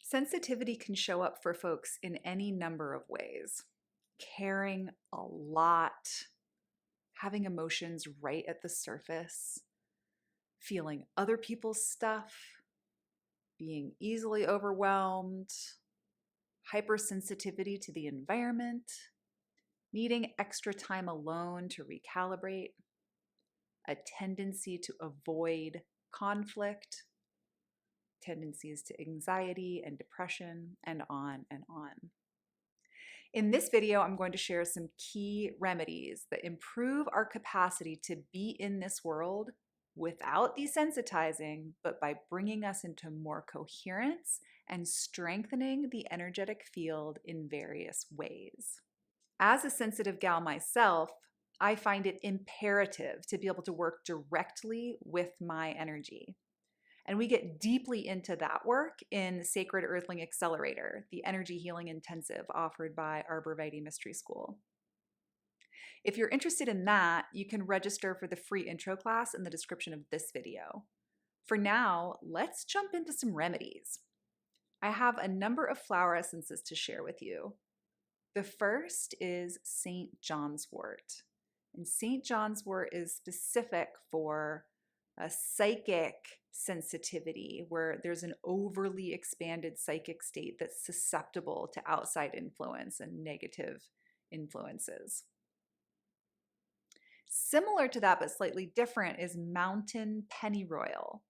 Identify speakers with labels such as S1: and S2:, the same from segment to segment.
S1: Sensitivity can show up for folks in any number of ways. Caring a lot, having emotions right at the surface, feeling other people's stuff, being easily overwhelmed, hypersensitivity to the environment, needing extra time alone to recalibrate, a tendency to avoid conflict, tendencies to anxiety and depression, and on and on. In this video, I'm going to share some key remedies that improve our capacity to be in this world without desensitizing, but by bringing us into more coherence and strengthening the energetic field in various ways. As a sensitive gal myself, I find it imperative to be able to work directly with my energy. And we get deeply into that work in Sacred Earthling Accelerator, the energy healing intensive offered by Arborvitae Mystery School. If you're interested in that, you can register for the free intro class in the description of this video. For now, let's jump into some remedies. I have a number of flower essences to share with you. The first is St. John's wort. And St. John's wort is specific for a psychic sensitivity where there's an overly expanded psychic state that's susceptible to outside influence and negative influences. Similar to that, but slightly different, is mountain pennyroyal.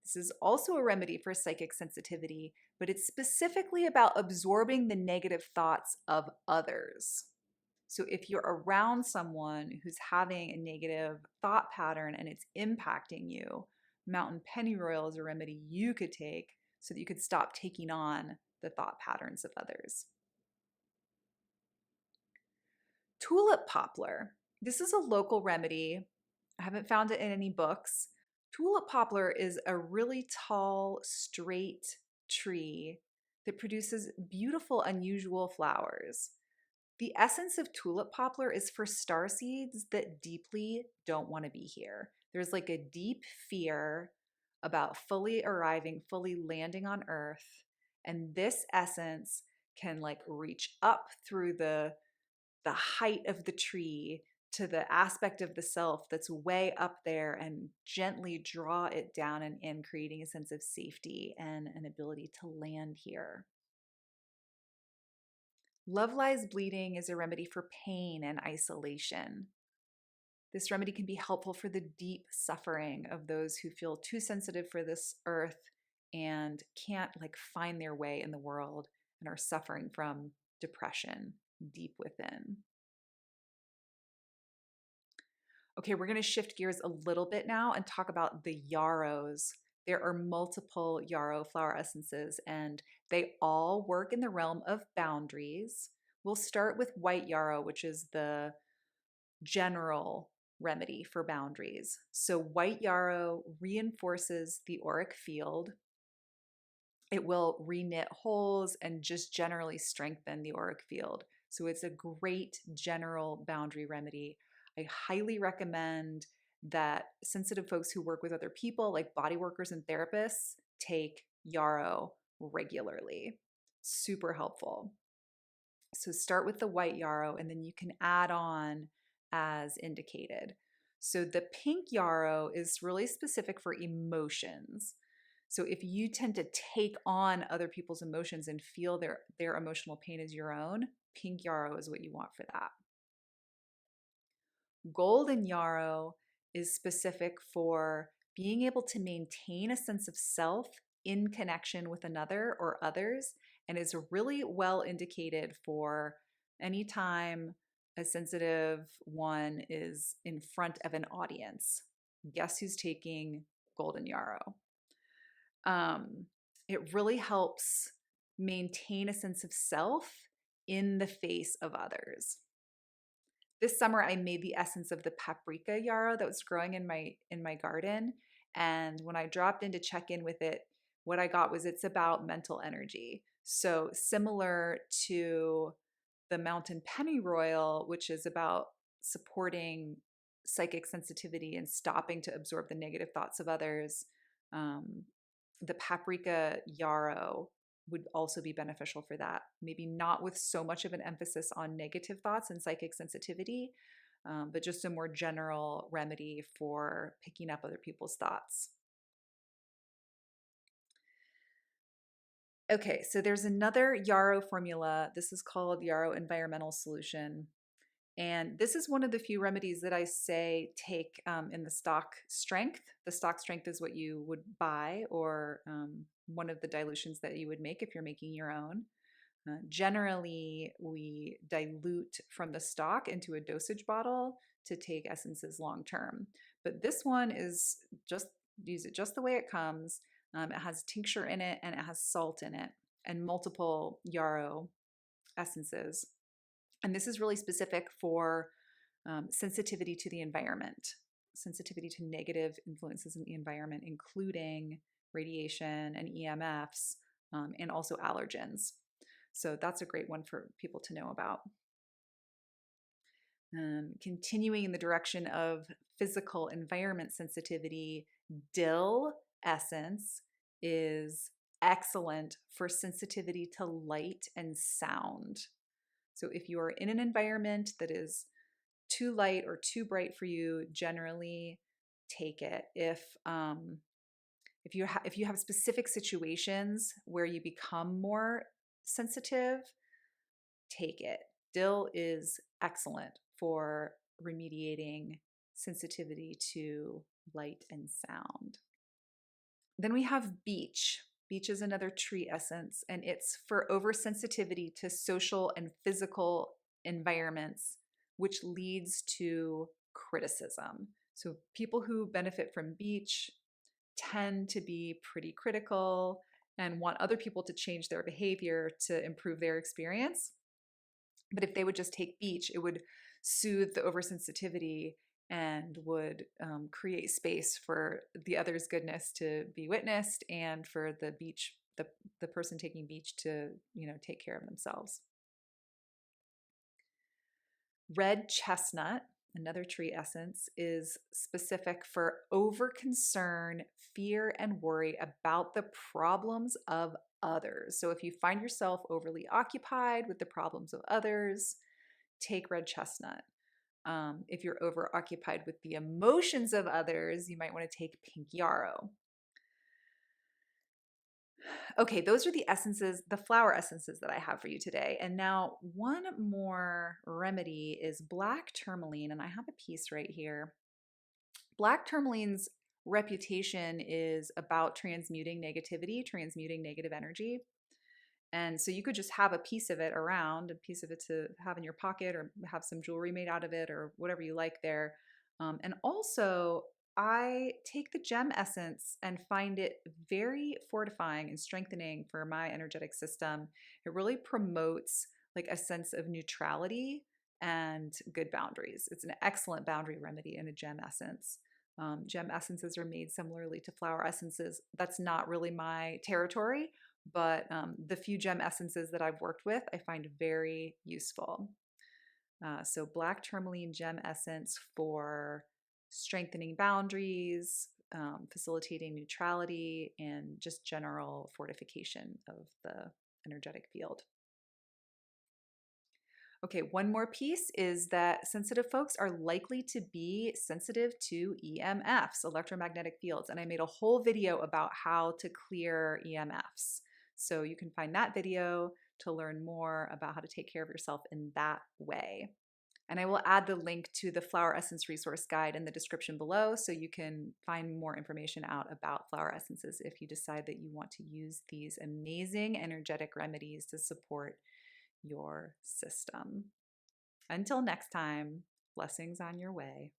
S1: This is also a remedy for psychic sensitivity, but it's specifically about absorbing the negative thoughts of others. So if you're around someone who's having a negative thought pattern and it's impacting you, mountain pennyroyal is a remedy you could take so that you could stop taking on the thought patterns of others. Tulip poplar. This is a local remedy. I haven't found it in any books. Tulip poplar is a really tall, straight tree that produces beautiful, unusual flowers. The essence of tulip poplar is for starseeds that deeply don't want to be here. There's like a deep fear about fully arriving, fully landing on Earth. And this essence can like reach up through the height of the tree to the aspect of the self that's way up there and gently draw it down and in, creating a sense of safety and an ability to land here. Love Lies Bleeding is a remedy for pain and isolation. This remedy can be helpful for the deep suffering of those who feel too sensitive for this earth and can't like find their way in the world and are suffering from depression deep within. Okay, we're going to shift gears a little bit now and talk about the yarrows. There are multiple yarrow flower essences, and they all work in the realm of boundaries. We'll start with white yarrow, which is the general remedy for boundaries. So, white yarrow reinforces the auric field. It will reknit holes and just generally strengthen the auric field. So, it's a great general boundary remedy. I highly recommend that sensitive folks who work with other people, like body workers and therapists, take yarrow regularly. Super helpful. So start with the white yarrow and then you can add on as indicated. So the pink yarrow is really specific for emotions. So if you tend to take on other people's emotions and feel their emotional pain as your own, pink yarrow is what you want for that. Golden yarrow is specific for being able to maintain a sense of self in connection with another or others, and is really well indicated for anytime a sensitive one is in front of an audience. Guess who's taking golden yarrow? It really helps maintain a sense of self in the face of others. This summer I made the essence of the paprika yarrow that was growing in my garden, and when I dropped in to check in with it, what I got was it's about mental energy. So similar to the mountain pennyroyal, which is about supporting psychic sensitivity and stopping to absorb the negative thoughts of others, the paprika yarrow would also be beneficial for that. Maybe not with so much of an emphasis on negative thoughts and psychic sensitivity, but just a more general remedy for picking up other people's thoughts. Okay, so there's another Yarrow formula. This is called Yarrow Environmental Solution. And this is one of the few remedies that I say take in the stock strength. The stock strength is what you would buy, or one of the dilutions that you would make if you're making your own. Generally, we dilute from the stock into a dosage bottle to take essences long term. But this one is just use it just the way it comes. It has tincture in it and it has salt in it and multiple yarrow essences. And this is really specific for sensitivity to the environment, sensitivity to negative influences in the environment, including radiation and EMFs, and also allergens. So that's a great one for people to know about. Continuing in the direction of physical environment sensitivity, dill essence is excellent for sensitivity to light and sound. So if you are in an environment that is too light or too bright for you, generally take it. If you have specific situations where you become more sensitive, take it. Dill is excellent for remediating sensitivity to light and sound. Then we have beech. Beech is another tree essence, and it's for oversensitivity to social and physical environments, which leads to criticism. So people who benefit from beech tend to be pretty critical and want other people to change their behavior to improve their experience. But if they would just take beech, it would soothe the oversensitivity and would create space for the other's goodness to be witnessed and for the person taking beech to take care of themselves. Red chestnut, another tree essence, is specific for over concern, fear, and worry about the problems of others. So if you find yourself overly occupied with the problems of others, take red chestnut. If you're overoccupied with the emotions of others, you might want to take pink yarrow. Okay, those are the essences, the flower essences that I have for you today. And now one more remedy is black tourmaline, and I have a piece right here. Black tourmaline's reputation is about transmuting negativity, transmuting negative energy. And so you could just have a piece of it around, a piece of it to have in your pocket, or have some jewelry made out of it, or whatever you like there. And also, I take the gem essence and find it very fortifying and strengthening for my energetic system. It really promotes like a sense of neutrality and good boundaries. It's an excellent boundary remedy in a gem essence. Gem essences are made similarly to flower essences. That's not really my territory, but the few gem essences that I've worked with, I find very useful. So black tourmaline gem essence for strengthening boundaries, facilitating neutrality, and just general fortification of the energetic field. Okay, one more piece is that sensitive folks are likely to be sensitive to EMFs, electromagnetic fields. And I made a whole video about how to clear EMFs. So you can find that video to learn more about how to take care of yourself in that way. And I will add the link to the Flower Essence Resource Guide in the description below so you can find more information out about flower essences if you decide that you want to use these amazing energetic remedies to support your system. Until next time, blessings on your way.